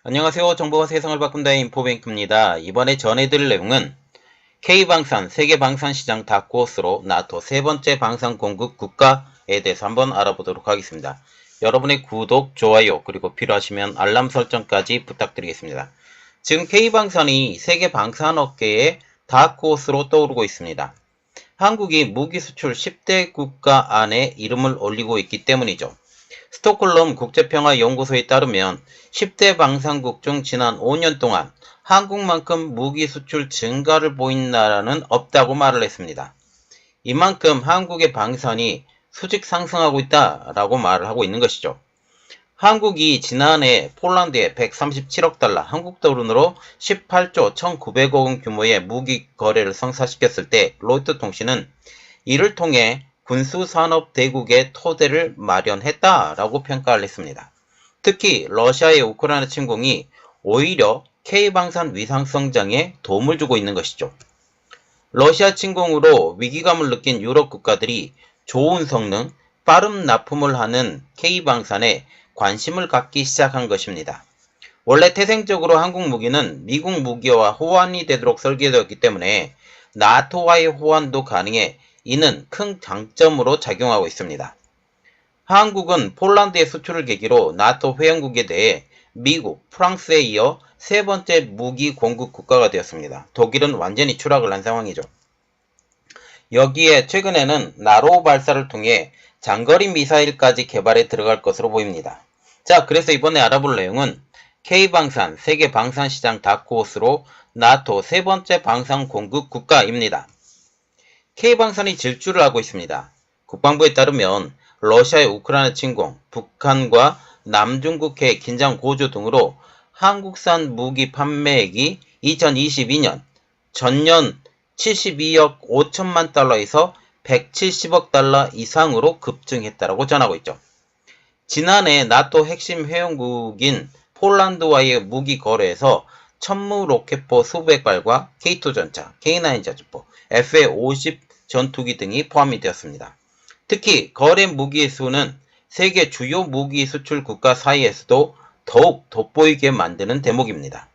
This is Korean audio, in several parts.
안녕하세요. 정보가 세상을 바꾼다 인포뱅크입니다. 이번에 전해드릴 내용은 K방산 세계방산시장 다크호스로 나토 세 번째 방산 공급 국가에 대해서 한번 알아보도록 하겠습니다. 여러분의 구독, 좋아요, 그리고 필요하시면 알람 설정까지 부탁드리겠습니다. 지금 K방산이 세계 방산업계의 다크호스로 떠오르고 있습니다. 한국이 무기 수출 10대 국가 안에 이름을 올리고 있기 때문이죠. 스톡홀름 국제평화연구소에 따르면 10대 방산국 중 지난 5년 동안 한국만큼 무기 수출 증가를 보인 나라는 없다고 말을 했습니다. 이만큼 한국의 방산이 수직 상승하고 있다라고 말을 하고 있는 것이죠. 한국이 지난해 폴란드에 137억 달러, 한국 돈으로 18조 1,900억 원 규모의 무기 거래를 성사시켰을 때 로이터 통신은 이를 통해 군수산업 대국의 토대를 마련했다라고 평가를 했습니다. 특히 러시아의 우크라이나 침공이 오히려 K방산 위상 성장에 도움을 주고 있는 것이죠. 러시아 침공으로 위기감을 느낀 유럽 국가들이 좋은 성능, 빠른 납품을 하는 K방산에 관심을 갖기 시작한 것입니다. 원래 태생적으로 한국 무기는 미국 무기와 호환이 되도록 설계되었기 때문에 나토와의 호환도 가능해 이는 큰 장점으로 작용하고 있습니다. 한국은 폴란드의 수출을 계기로 나토 회원국에 대해 미국, 프랑스에 이어 세 번째 무기 공급 국가가 되었습니다. 독일은 완전히 추락을 한 상황이죠. 여기에 최근에는 나로 발사를 통해 장거리 미사일까지 개발에 들어갈 것으로 보입니다. 자, 그래서 이번에 알아볼 내용은 K방산 세계 방산시장 다크호스로 나토 세 번째 방산 공급 국가입니다. K방산이 질주를 하고 있습니다. 국방부에 따르면 러시아의 우크라이나 침공, 북한과 남중국해의 긴장 고조 등으로 한국산 무기 판매액이 2022년 전년 72억 5천만 달러에서 170억 달러 이상으로 급증했다고 전하고 있죠. 지난해 나토 핵심 회원국인 폴란드와의 무기 거래에서 천무 로켓포 수백 발과 K2 전차, K9 자주포, FA-50 전투기 등이 포함이 되었습니다. 특히 거래 무기의 수는 세계 주요 무기 수출 국가 사이에서도 더욱 돋보이게 만드는 대목입니다.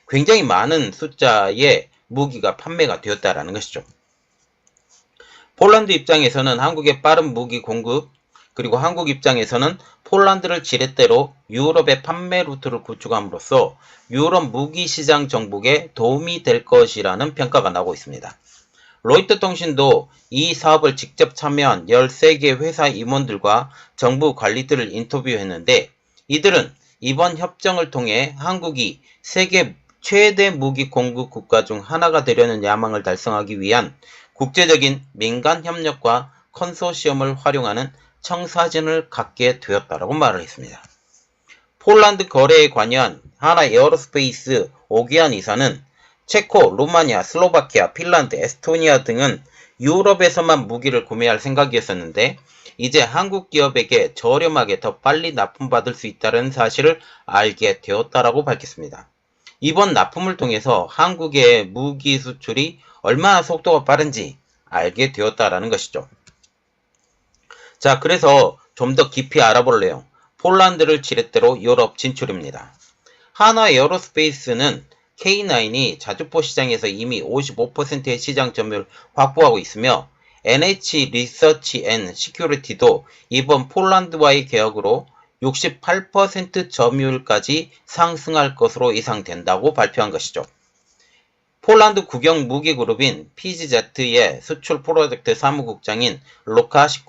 굉장히 많은 숫자의 무기가 판매가 되었다라는 것이죠. 폴란드 입장에서는 한국의 빠른 무기 공급, 그리고 한국 입장에서는 폴란드를 지렛대로 유럽의 판매 루트를 구축함으로써 유럽 무기 시장 정복에 도움이 될 것이라는 평가가 나오고 있습니다. 로이터 통신도 이 사업을 직접 참여한 13개 회사 임원들과 정부 관리들을 인터뷰했는데 이들은 이번 협정을 통해 한국이 세계 최대 무기 공급 국가 중 하나가 되려는 야망을 달성하기 위한 국제적인 민간 협력과 컨소시엄을 활용하는 청사진을 갖게 되었다고 말을 했습니다. 폴란드 거래에 관여한 하나 에어로스페이스 오기안 이사는 체코, 루마니아, 슬로바키아, 핀란드, 에스토니아 등은 유럽에서만 무기를 구매할 생각이었었는데 이제 한국 기업에게 저렴하게 더 빨리 납품받을 수 있다는 사실을 알게 되었다라고 밝혔습니다. 이번 납품을 통해서 한국의 무기 수출이 얼마나 속도가 빠른지 알게 되었다라는 것이죠. 자, 그래서 좀 더 깊이 알아볼래요. 폴란드를 지렛대로 유럽 진출입니다. 하나 에어로스페이스는 K9이 자주포 시장에서 이미 55%의 시장 점유율을 확보하고 있으며 NH 리서치 앤 시큐리티도 이번 폴란드와의 계약으로 68% 점유율까지 상승할 것으로 예상된다고 발표한 것이죠. 폴란드 국영 무기그룹인 PGZ의 수출 프로젝트 사무국장인 루카시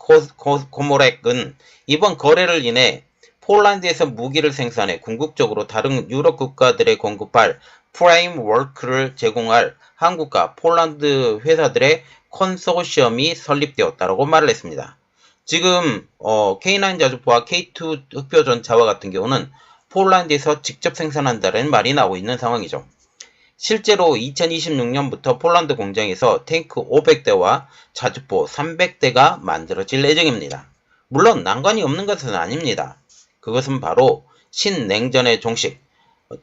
코모렉은 이번 거래를 인해 폴란드에서 무기를 생산해 궁극적으로 다른 유럽 국가들에 공급할 프레임워크를 제공할 한국과 폴란드 회사들의 컨소시엄이 설립되었다고 말을 했습니다. 지금 K9 자주포와 K2 흑표전차와 같은 경우는 폴란드에서 직접 생산한다는 말이 나오고 있는 상황이죠. 실제로 2026년부터 폴란드 공장에서 탱크 500대와 자주포 300대가 만들어질 예정입니다. 물론 난관이 없는 것은 아닙니다. 그것은 바로 신냉전의 종식,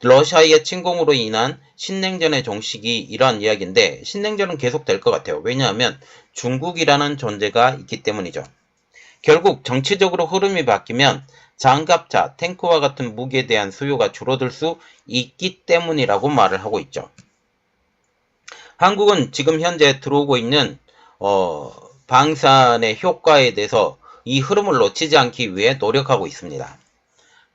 러시아의 침공으로 인한 신냉전의 종식이 이러한 이야기인데 신냉전은 계속될 것 같아요. 왜냐하면 중국이라는 존재가 있기 때문이죠. 결국 정치적으로 흐름이 바뀌면 장갑차, 탱크와 같은 무기에 대한 수요가 줄어들 수 있기 때문이라고 말을 하고 있죠. 한국은 지금 현재 들어오고 있는 방산의 효과에 대해서 이 흐름을 놓치지 않기 위해 노력하고 있습니다.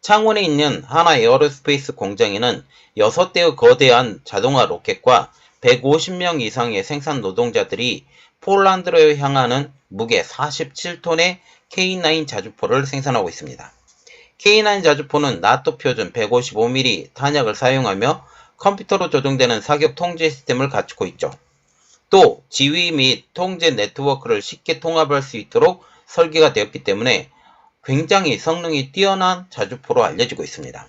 창원에 있는 하나 에어로스페이스 공장에는 6대의 거대한 자동화 로켓과 150명 이상의 생산 노동자들이 폴란드로 향하는 무게 47톤의 K9 자주포를 생산하고 있습니다. K9 자주포는 나토 표준 155mm 탄약을 사용하며 컴퓨터로 조정되는 사격 통제 시스템을 갖추고 있죠. 또 지휘 및 통제 네트워크를 쉽게 통합할 수 있도록 설계가 되었기 때문에 굉장히 성능이 뛰어난 자주포로 알려지고 있습니다.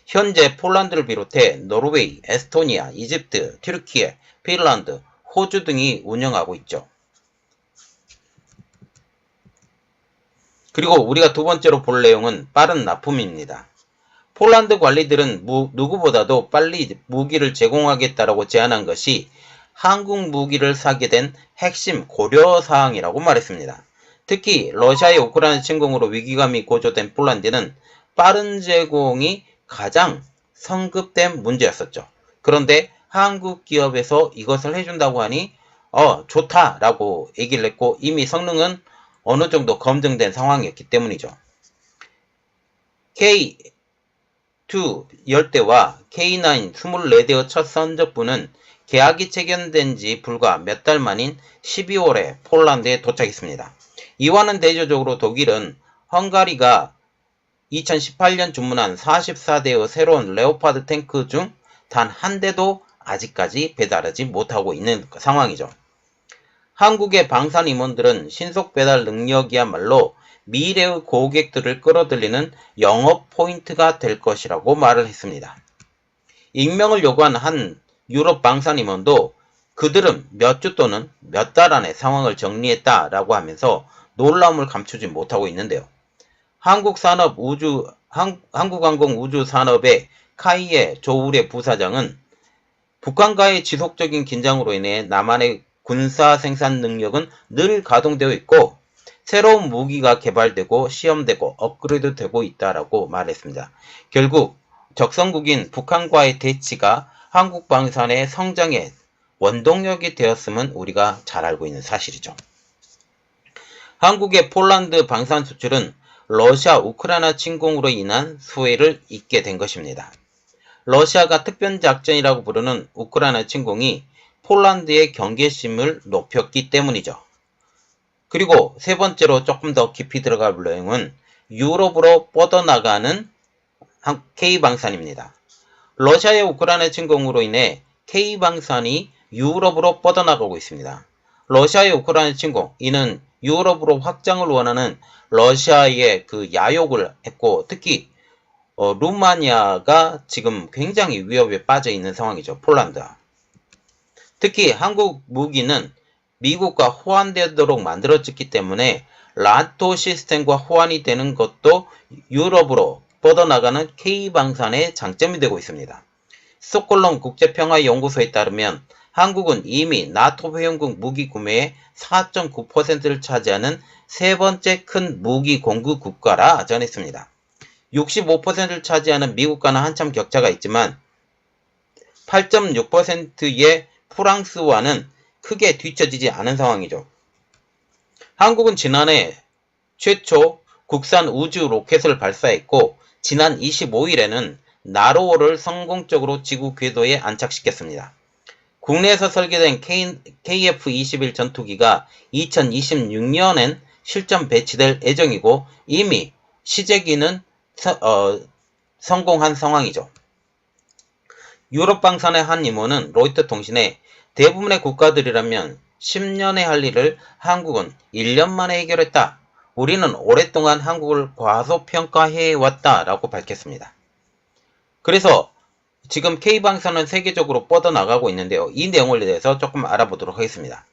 현재 폴란드를 비롯해 노르웨이, 에스토니아, 이집트, 튀르키예, 핀란드, 호주 등이 운영하고 있죠. 그리고 우리가 두 번째로 볼 내용은 빠른 납품입니다. 폴란드 관리들은 누구보다도 빨리 무기를 제공하겠다라고 제안한 것이 한국 무기를 사게 된 핵심 고려사항이라고 말했습니다. 특히 러시아의 우크라이나 침공으로 위기감이 고조된 폴란드는 빠른 제공이 가장 성급된 문제였었죠. 그런데 한국 기업에서 이것을 해준다고 하니 좋다라고 얘기를 했고 이미 성능은 어느 정도 검증된 상황이었기 때문이죠. K2 10대와 K9 24대의 첫 선적부는 계약이 체결된 지 불과 몇 달 만인 12월에 폴란드에 도착했습니다. 이와는 대조적으로 독일은 헝가리가 2018년 주문한 44대의 새로운 레오파드 탱크 중 단 한 대도 아직까지 배달하지 못하고 있는 상황이죠. 한국의 방산 임원들은 신속 배달 능력이야말로 미래의 고객들을 끌어들이는 영업 포인트가 될 것이라고 말을 했습니다. 익명을 요구한 한 유럽 방산 임원도 그들은 몇 주 또는 몇 달 안에 상황을 정리했다라고 하면서 놀라움을 감추지 못하고 있는데요. 한국항공우주산업의 카이에 조우레 부사장은 북한과의 지속적인 긴장으로 인해 남한의 군사 생산 능력은 늘 가동되어 있고 새로운 무기가 개발되고 시험되고 업그레이드되고 있다라고 말했습니다. 결국 적성국인 북한과의 대치가 한국 방산의 성장의 원동력이 되었음은 우리가 잘 알고 있는 사실이죠. 한국의 폴란드 방산 수출은 러시아 우크라이나 침공으로 인한 수혜를 입게 된 것입니다. 러시아가 특별작전이라고 부르는 우크라이나 침공이 폴란드의 경계심을 높였기 때문이죠. 그리고 세 번째로 조금 더 깊이 들어갈 내용은 유럽으로 뻗어나가는 K방산입니다. 러시아의 우크라이나 침공으로 인해 K방산이 유럽으로 뻗어나가고 있습니다. 러시아의 우크라이나 침공, 이는 유럽으로 확장을 원하는 러시아의 그 야욕을 했고 특히 루마니아가 지금 굉장히 위협에 빠져 있는 상황이죠. 폴란드. 특히 한국 무기는 미국과 호환되도록 만들어졌기 때문에 나토 시스템과 호환이 되는 것도 유럽으로 뻗어나가는 K방산의 장점이 되고 있습니다. 스톡홀름 국제평화연구소에 따르면 한국은 이미 나토 회원국 무기 구매의 4.9%를 차지하는 세 번째 큰 무기 공급 국가라 전했습니다. 65%를 차지하는 미국과는 한참 격차가 있지만 8.6%의 프랑스와는 크게 뒤처지지 않은 상황이죠. 한국은 지난해 최초 국산 우주 로켓을 발사했고 지난 25일에는 나로호를 성공적으로 지구 궤도에 안착시켰습니다. 국내에서 설계된 KF-21 전투기가 2026년엔 실전 배치될 예정이고 이미 시제기는 성공한 상황이죠. 유럽 방산의 한 임원은 로이터 통신에 대부분의 국가들이라면 10년에 할 일을 한국은 1년 만에 해결했다. 우리는 오랫동안 한국을 과소평가해왔다 라고 밝혔습니다. 그래서 지금 K방산은 세계적으로 뻗어나가고 있는데요. 이 내용에 대해서 조금 알아보도록 하겠습니다.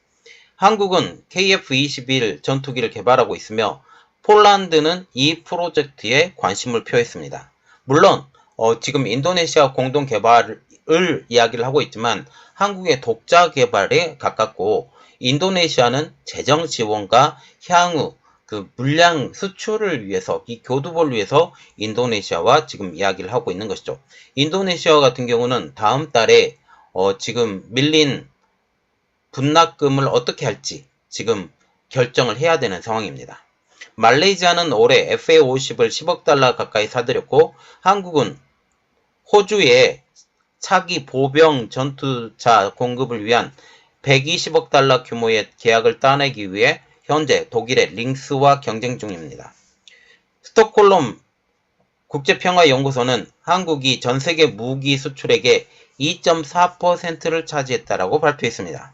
한국은 KF-21 전투기를 개발하고 있으며 폴란드는 이 프로젝트에 관심을 표했습니다. 물론 지금 인도네시아 공동 개발을 이야기를 하고 있지만 한국의 독자 개발에 가깝고 인도네시아는 재정 지원과 향후 그 물량 수출을 위해서, 이 교두보를 위해서 인도네시아와 지금 이야기를 하고 있는 것이죠. 인도네시아 같은 경우는 다음 달에 지금 밀린 분납금을 어떻게 할지 지금 결정을 해야 되는 상황입니다. 말레이시아는 올해 FA50을 10억 달러 가까이 사들였고, 한국은 호주에 차기 보병 전투차 공급을 위한 120억 달러 규모의 계약을 따내기 위해 현재 독일의 링스와 경쟁 중입니다. 스톡홀름 국제평화연구소는 한국이 전세계 무기 수출액의 2.4%를 차지했다라고 발표했습니다.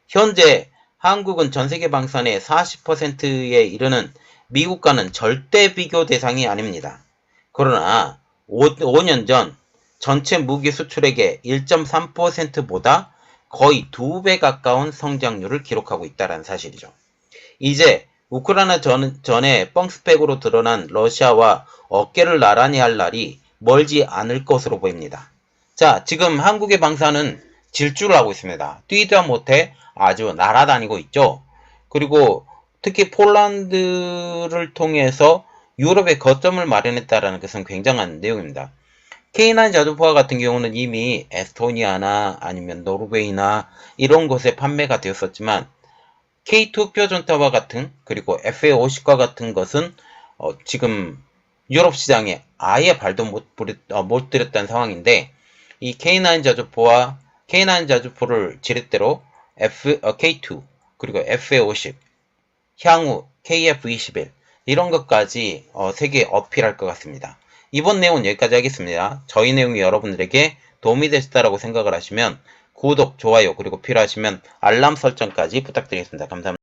현재 한국은 전세계 방산의 40%에 이르는 미국과는 절대 비교 대상이 아닙니다. 그러나 5년 전 전체 무기 수출액의 1.3%보다 거의 2배 가까운 성장률을 기록하고 있다는 사실이죠. 이제 우크라이나 전에 뻥스펙으로 드러난 러시아와 어깨를 나란히 할 날이 멀지 않을 것으로 보입니다. 자, 지금 한국의 방산은 질주를 하고 있습니다. 뛰다 못해 아주 날아다니고 있죠. 그리고 특히 폴란드를 통해서 유럽의 거점을 마련했다는 것은 굉장한 내용입니다. K9 자주포와 같은 경우는 이미 에스토니아나 아니면 노르웨이나 이런 곳에 판매가 되었었지만, K2 표준타와 같은, 그리고 FA50과 같은 것은 지금 유럽 시장에 아예 발도 못 들였다는 상황인데, 이 K9 자주포를 지렛대로 K2 그리고 FA50, 향후 KF21 이런 것까지 세계에 어필할 것 같습니다. 이번 내용은 여기까지 하겠습니다. 저희 내용이 여러분들에게 도움이 되셨다라고 생각을 하시면 구독, 좋아요, 그리고 필요하시면 알람 설정까지 부탁드리겠습니다. 감사합니다.